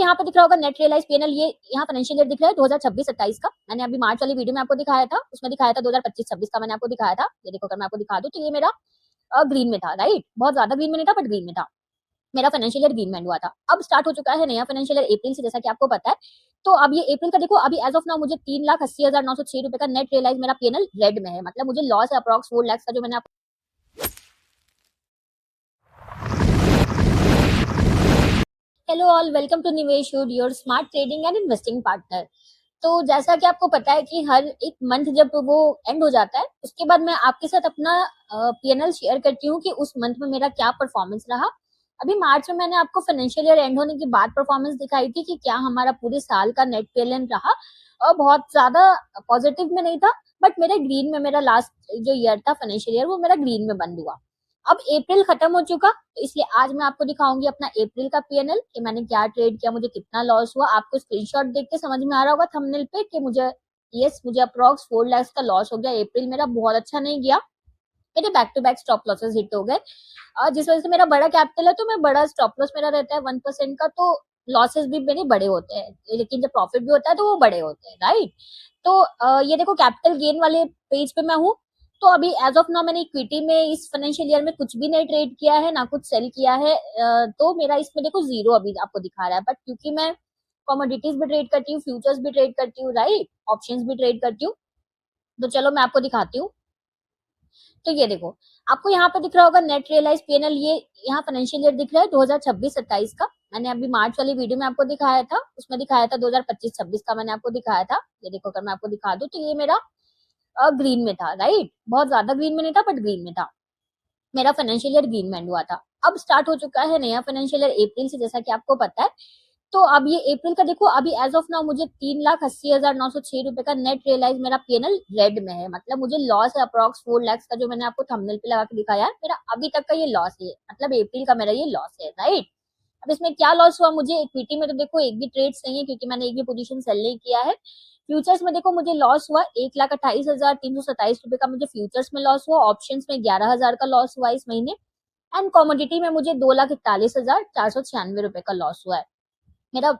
यहाँ पे दिख रहा होगा नेट रियलाइज पीएनएल, ये यहाँ फाइनेंशियल ईयर दिख रहा है 2026-27 का। मैंने अभी मार्च वाली वीडियो में आपको दिखाया था, उसमें दिखाया था 2025-26 का मैंने आपको दिखाया था। ये देखो, अगर मैं आपको दिखा दूं तो ये मेरा ग्रीन में था, राइट। बहुत ज्यादा ग्रीन में नहीं था, बट ग्रीन में था। मेरा फाइनेंशियल ईयर ग्रीन में हुआ था। अब स्टार्ट हो चुका है नया फाइनेंशियल ईयर अप्रैल से, जैसा कि आपको पता है। तो अब ये अप्रैल का देखो, अभी एज ऑफ नाउ मुझे 3,80,906 रुपए का नेट रियलाइज मेरा पीएनएल रेड में है, मतलब मुझे लॉस है अप्रॉक्स 4 लाख का, जो मैंने हेलो ऑल, वेलकम टू निवेश hood, your smart trading and investing partner. तो जैसा कि आपको पता है कि हर एक मंथ जब वो एंड हो जाता है, उसके बाद मैं आपके साथ अपना पीएनएल शेयर करती हूँ कि उस मंथ में मेरा क्या परफॉर्मेंस रहा। अभी मार्च में मैंने आपको फाइनेंशियल ईयर एंड होने के बाद परफॉर्मेंस दिखाई थी कि क्या हमारा पूरे साल का नेट पीएनएल रहा, और बहुत ज्यादा पॉजिटिव में नहीं था, बट मेरे ग्रीन में, मेरा लास्ट जो ईयर था फाइनेंशियल ईयर, वो मेरा ग्रीन में बंद हुआ। अब अप्रैल खत्म हो चुका, तो इसलिए आज मैं आपको दिखाऊंगी अपना अप्रैल का पीएनएल कि मैंने क्या ट्रेड किया, मुझे कितना लॉस हुआ। आपको स्क्रीनशॉट देख के समझ में आ रहा होगा थंबनेल पे कि मुझे अप्रॉक्स 4 लाख का लॉस हो गया। अप्रैल मेरा बहुत अच्छा नहीं गया, मेरे back to back stop losses hit हो गए, जिस वजह से मेरा बड़ा कैपिटल है, तो मैं बड़ा स्टॉप लॉस मेरा रहता है 1% का, तो लॉसेस भी मेरे बड़े होते हैं, लेकिन जब प्रॉफिट भी होता है तो वो बड़े होते हैं, राइट। तो ये देखो, कैपिटल गेन वाले पेज पे मैं हूँ। तो अभी एज ऑफ नाउ मैंने इक्विटी में इस फाइनेंशियल ईयर में कुछ भी नहीं ट्रेड किया है, ना कुछ सेल किया है। तो मेरा इसमें देखो जीरो अभी आपको दिखा रहा है, बट क्योंकि मैं कमोडिटीज भी ट्रेड करती हूँ, फ्यूचर्स भी ट्रेड करती हूँ, राइट, ऑप्शंस भी ट्रेड करती हूँ। तो चलो मैं आपको दिखाती हूँ। तो ये देखो, आपको यहाँ पे दिख रहा होगा नेट रियलाइज पीएनएल, ये यहाँ फाइनेंशियल ईयर दिख रहा है 2026-27 का। मैंने अभी मार्च वाली वीडियो में आपको दिखाया था, उसमें दिखाया था 2025-26 का मैंने आपको दिखाया था। ये देखो, अगर मैं आपको दिखा दूं तो ये मेरा ग्रीन में था, राइट। बहुत ज्यादा ग्रीन में नहीं था, बट ग्रीन में था। मेरा फाइनेंशियल ईयर ग्रीन में एंड हुआ था। अब स्टार्ट हो चुका है नया फाइनेंशियल ईयर अप्रैल से, जैसा कि आपको पता है। तो अब ये अप्रैल का देखो, अभी एज ऑफ नाउ मुझे 3,80,906 रुपए का नेट रियलाइज मेरा पीएनएल रेड में है, मतलब मुझे लॉस है अप्रॉक्स 4 लाख का, जो मैंने आपको थंबनेल पे लगा के दिखाया है। मेरा अभी तक का ये लॉस है, मतलब अप्रैल का मेरा ये लॉस है, राइट। अब इसमें क्या लॉस हुआ मुझे, इक्विटी में तो देखो एक भी ट्रेड्स नहीं है, क्योंकि मैंने एक भी पोजीशन सेल नहीं किया है। फ्यूचर्स में देखो मुझे लॉस हुआ 1,28,327 रुपए का, मुझे फ्यूचर्स में लॉस हुआ। ऑप्शंस में 11,000 का लॉस हुआ इस महीने। एंड कॉमोडिटी में मुझे 2,41,496 रुपए का लॉस हुआ है मेरा।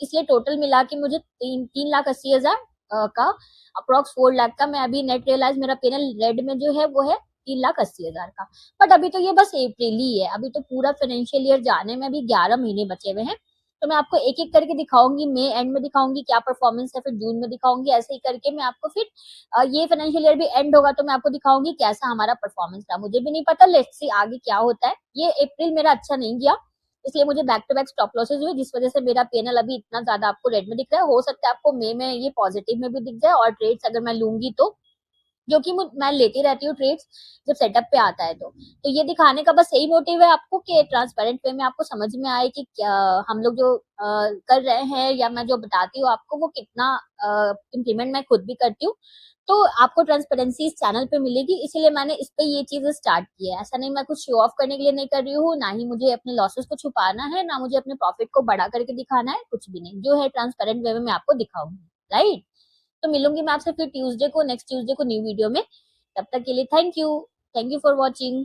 इसलिए टोटल मिला के मुझे 3,80,000 का अप्रोक्स 4 लाख का, मैं अभी नेट रियलाइज मेरा पीएनएल रेड में जो है वो है 3,80,000 का। बट अभी तो ये बस अप्रैल ही है, अभी तो पूरा फाइनेंशियल ईयर जाने में अभी 11 महीने बचे हुए हैं। तो मैं आपको एक एक करके दिखाऊंगी, मई एंड में दिखाऊंगी क्या परफॉर्मेंस है, फिर जून में दिखाऊंगी, ऐसे ही करके मैं आपको फिर ये फाइनेंशियल ईयर भी एंड होगा तो मैं आपको दिखाऊंगी कैसा हमारा परफॉर्मेंस रहा। मुझे भी नहीं पता, लेट्स सी आगे क्या होता है। ये अप्रैल मेरा अच्छा नहीं गया, इसलिए मुझे back to back stop losses हुए, जिस वजह से मेरा पीएनएल अभी इतना ज्यादा आपको रेड में दिख रहा है। हो सकता है आपको मई में ये पॉजिटिव में भी दिख जाए, और ट्रेड्स अगर मैं लूंगी तो, जो कि मैं लेती रहती हूँ ट्रेड्स जब सेटअप पे आता है। तो ये दिखाने का बस यही मोटिव है आपको कि ट्रांसपेरेंट वे में आपको समझ में आए कि क्या हम लोग जो कर रहे हैं, या मैं जो बताती हूँ आपको वो कितना इम्प्लीमेंट मैं खुद भी करती हूँ। तो आपको ट्रांसपेरेंसी इस चैनल पे मिलेगी, इसीलिए मैंने इस पे ये चीज स्टार्ट की है। ऐसा नहीं मैं कुछ शो ऑफ करने के लिए नहीं कर रही हूँ, ना ही मुझे अपने लॉसेस को छुपाना है, ना मुझे अपने प्रॉफिट को बढ़ा करके दिखाना है, कुछ भी नहीं। जो है ट्रांसपेरेंट वे में मैं आपको दिखाऊंगी, राइट। तो मिलूंगी मैं आपसे फिर ट्यूसडे को, नेक्स्ट ट्यूसडे को न्यू वीडियो में। तब तक के लिए थैंक यू फॉर वॉचिंग।